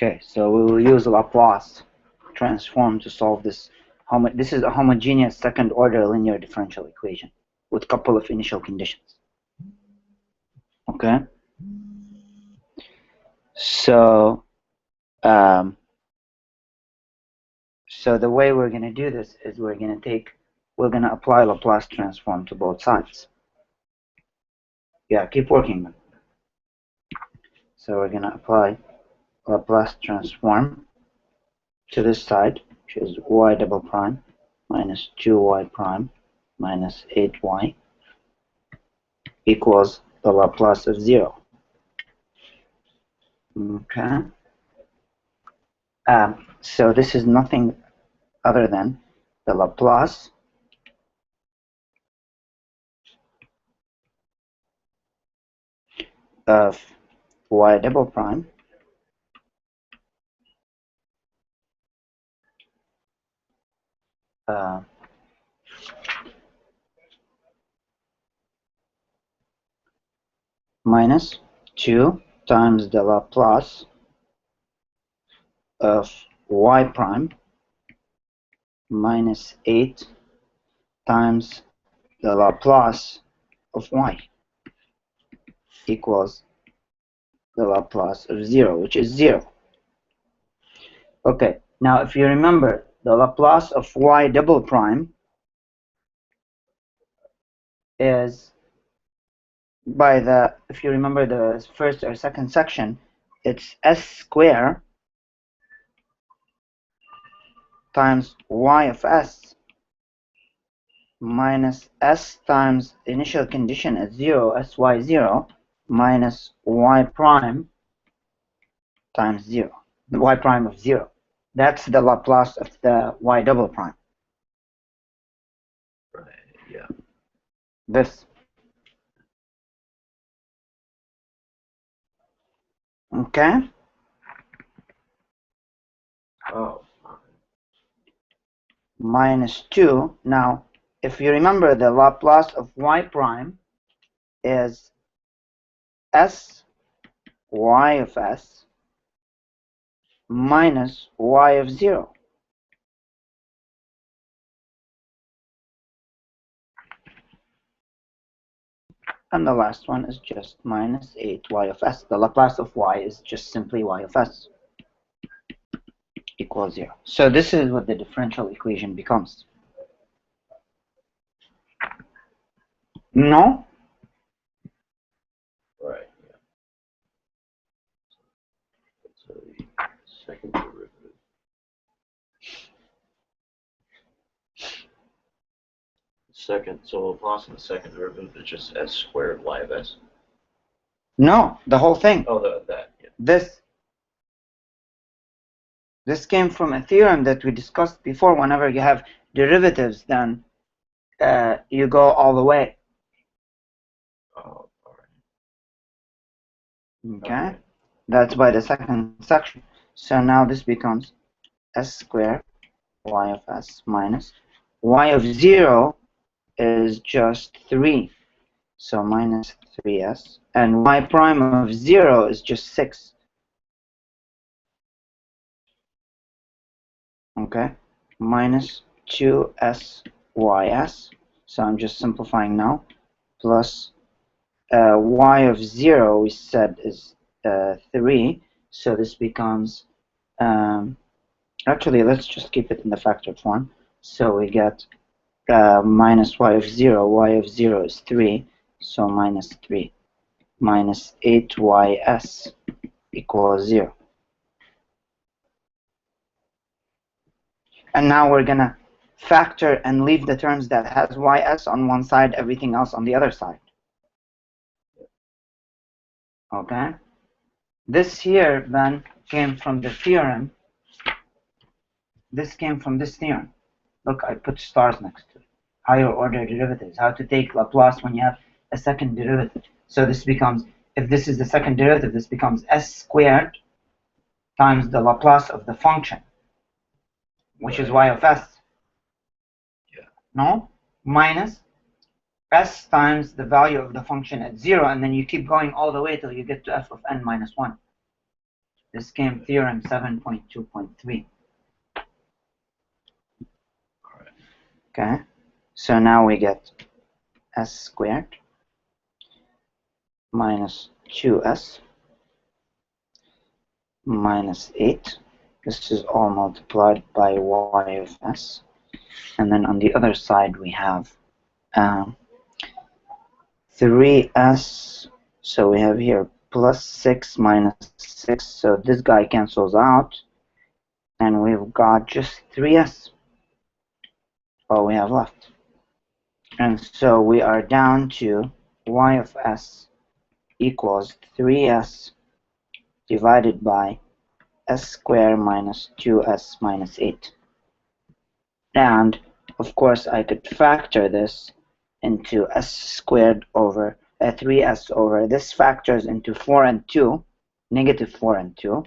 Okay, so we will use Laplace Transform to solve this. This is a homogeneous second-order linear differential equation with a couple of initial conditions. Okay, so the way we're going to do this is we're going to apply Laplace Transform to both sides. Yeah, keep working. So we're going to apply Laplace Transform to this side, which is y double prime minus 2y prime minus 8y equals the Laplace of 0. Okay. So this is nothing other than the Laplace of y double prime minus 2 times the Laplace of y prime minus 8 times the Laplace of y equals the Laplace of 0, which is 0. Okay, now if you remember, the Laplace of y double prime is if you remember the first or second section, it's s squared times y of s minus s times initial condition at 0, sy0, minus y prime times 0, the y prime of 0. That's the Laplace of the y double prime. Right, yeah. This. Okay? Oh. Minus 2. Now, if you remember, the Laplace of y prime is s y of s minus y of 0. And the last one is just minus 8y of s. The Laplace of y is just simply y of s equals 0. So this is what the differential equation becomes. No? Right, yeah. So the second derivative. So Laplace of the second derivative is just s squared y of s? No, the whole thing. Oh, that, yeah. This came from a theorem that we discussed before. Whenever you have derivatives, then you go all the way. Oh, all right. Okay? That's by the second section. So now this becomes s squared y of s minus y of 0 is just 3. So minus 3s. And y prime of 0 is just 6. Okay? Minus 2s ys. So I'm just simplifying now. Plus y of 0 we said is 3. So this becomes, actually let's just keep it in the factored form. So we get minus y of 0 is 3, so minus 3, minus 8ys equals 0. And now we're going to factor and leave the terms that has ys on one side, everything else on the other side. Okay? This here then came from the theorem. This came from this theorem. Look, I put stars next to it. Higher order derivatives. How to take Laplace when you have a second derivative. So this becomes, if this is the second derivative, this becomes s squared times the Laplace of the function, which is y of s. Yeah. No? Minus s times the value of the function at 0, and then you keep going all the way till you get to f of n minus 1. This came theorem 7.2.3. Okay, so now we get s squared minus 2s minus 8. This is all multiplied by y of s. And then on the other side we have 3s. So we have here plus 6 minus 6. So this guy cancels out. And we've got just 3s. All we have left. And so we are down to y of s equals 3s divided by s squared minus 2s minus 8. And of course I could factor this into s squared over 3s over. This factors into 4 and 2, negative 4 and 2.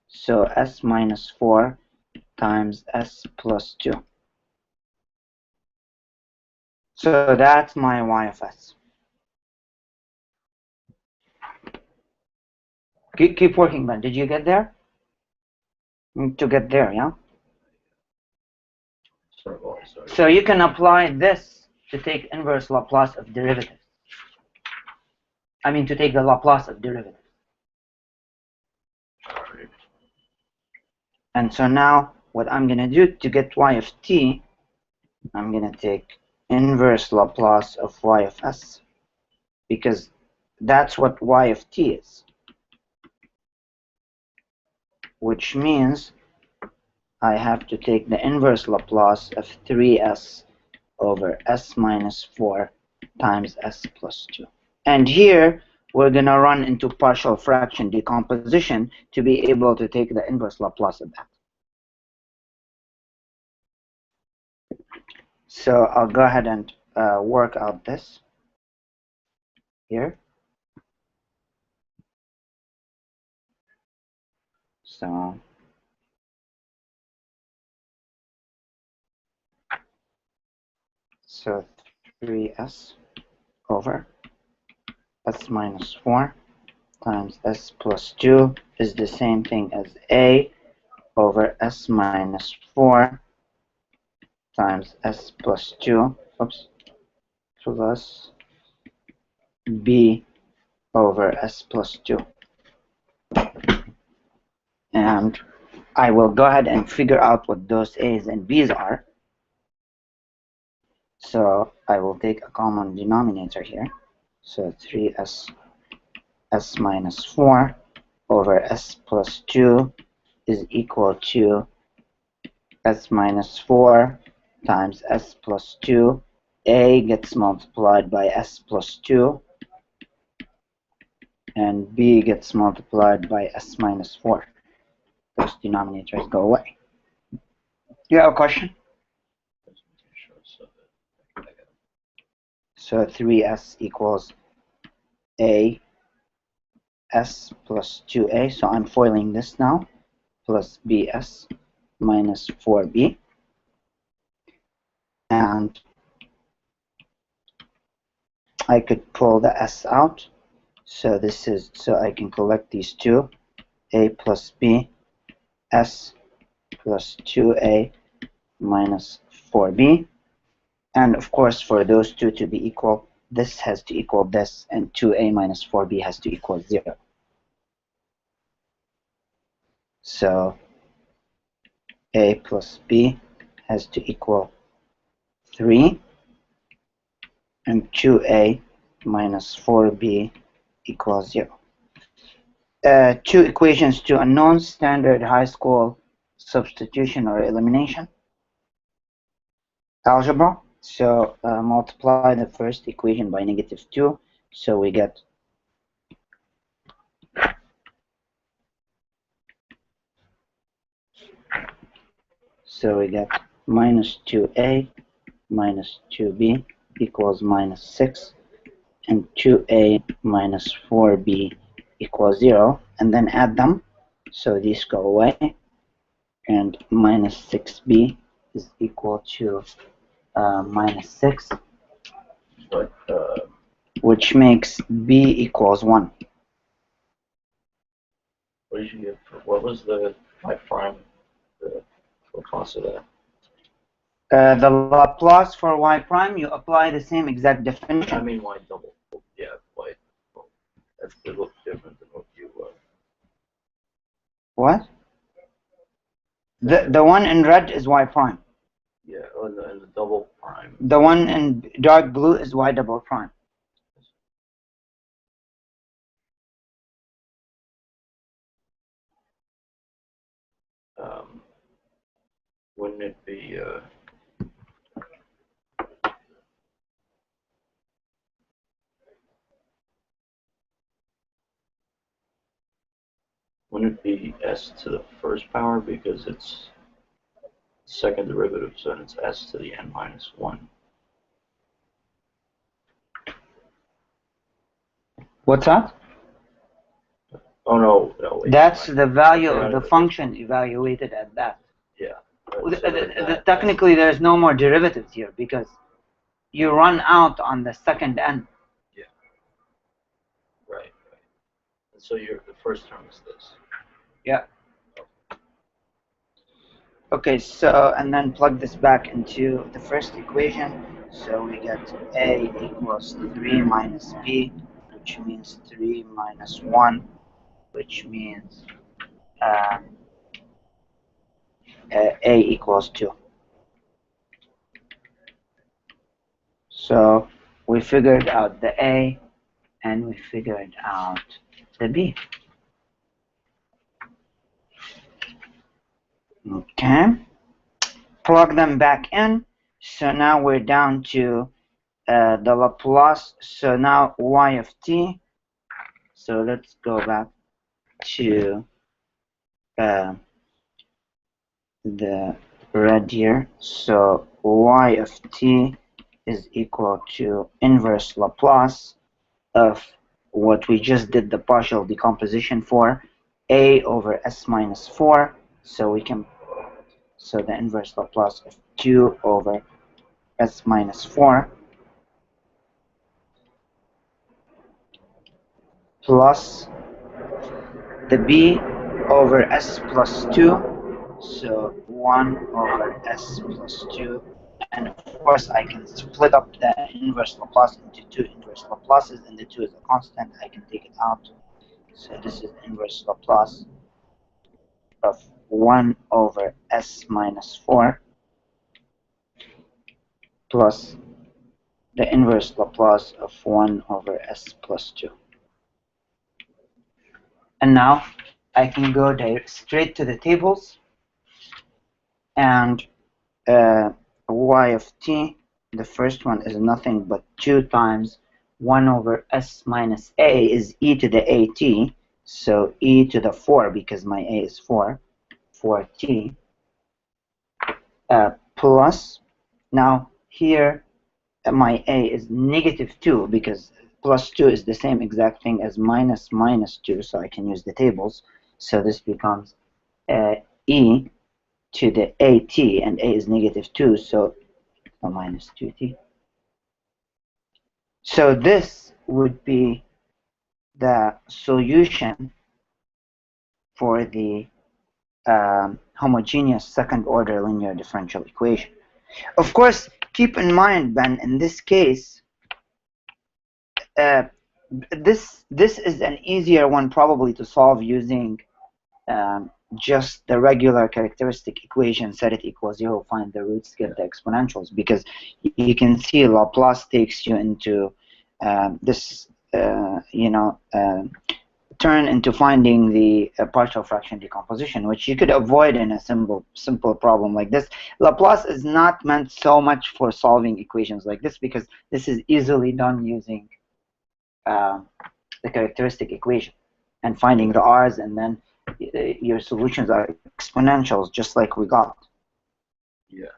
So s minus 4 times s plus 2. So that's my y of s. Keep working, Ben. Did you get there? To get there, yeah? So you can apply this to take inverse Laplace of derivatives. I mean, to take the Laplace of derivatives. And so now what I'm going to do to get y of t, I'm going to take inverse Laplace of y of s, because that's what y of t is. Which means I have to take the inverse Laplace of 3s over s minus 4 times s plus 2. And here we're going to run into partial fraction decomposition to be able to take the inverse Laplace of that. So I'll go ahead and work out this here. So So 3s over s minus 4 times s plus 2 is the same thing as a over s minus 4 times s plus 2, plus b over s plus 2. And I will go ahead and figure out what those a's and b's are. So I will take a common denominator here. So 3s s minus 4 over s plus 2 is equal to s minus 4 times s plus 2. A gets multiplied by s plus 2, and b gets multiplied by s minus 4. Those denominators go away. Do you have a question? So 3s equals a s plus 2a. So I'm foiling this now, plus bs minus 4b. And I could pull the s out. So this is, so I can collect these two, a plus b, s plus 2a minus 4b. And of course, for those two to be equal, this has to equal this, and 2a minus 4b has to equal 0. So a plus b has to equal 3, and 2a minus 4b equals 0. Two equations to a non-standard high school substitution or elimination algebra. So multiply the first equation by -2. So we get minus 2a minus 2b equals minus 6, and 2a minus 4b equals 0, and then add them. So these go away, and minus 6b is equal to minus 6, But which makes b equals 1. What did you get for, what was the phi prime, the Laplace of that? The Laplace for y prime, you apply the same exact definition. I mean y double. Yeah, y. That's it looks different than what you. What? The one in red is y prime. Yeah, and the double prime. The one in dark blue is y double prime. Wouldn't it be? Wouldn't it be s to the first power because it's second derivative, so then it's s to the n minus 1. What's that? Oh no, no. Wait, That's the value of the it. function evaluated at that. Yeah. Technically, there's no more derivatives here because you run out on the second n. Yeah. Right. And so the first term is this. Yeah. Okay, so, and then plug this back into the first equation. So we get a equals 3 minus b, which means 3 minus 1, which means a equals 2. So we figured out the a, and we figured out the b. Okay, plug them back in. So now we're down to the Laplace. So now y of t. So let's go back to the red here. So y of t is equal to inverse Laplace of what we just did the partial decomposition for, a over s minus 4. So we can, so the inverse Laplace of 2 over s minus 4 plus the b over s plus 2. So 1 over s plus 2. And of course, I can split up the inverse Laplace into 2 inverse Laplaces, and the 2 is a constant. I can take it out. So this is inverse Laplace of 1 over s minus 4 plus the inverse Laplace of 1 over s plus 2. And now I can go straight to the tables, and y of t, the first one is nothing but 2 times 1 over s minus a is e to the at, so e to the 4 because my a is 4, 4t, plus, now here my a is negative 2 because plus 2 is the same exact thing as minus minus 2, so I can use the tables. So this becomes e to the at, and a is negative 2, so minus 2t. So this would be the solution for the homogeneous second order linear differential equation. Of course, keep in mind, Ben, in this case, this is an easier one probably to solve using just the regular characteristic equation, set it equals 0, find the roots, get the exponentials, because you can see Laplace takes you into this, turn into finding the partial fraction decomposition, which you could avoid in a simple problem like this. Laplace is not meant so much for solving equations like this, because this is easily done using the characteristic equation and finding the r's, and then your solutions are exponentials, just like we got. Yeah.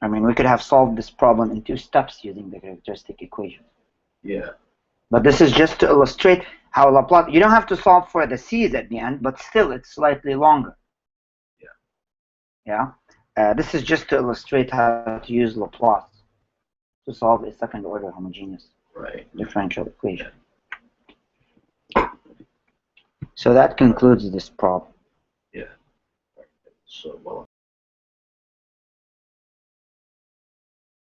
I mean, we could have solved this problem in 2 steps using the characteristic equation. Yeah. But this is just to illustrate how Laplace, you don't have to solve for the c's at the end, but still it's slightly longer. Yeah. This is just to illustrate how to use Laplace to solve a second order homogeneous differential equation. So that concludes this problem. Yeah. So, well,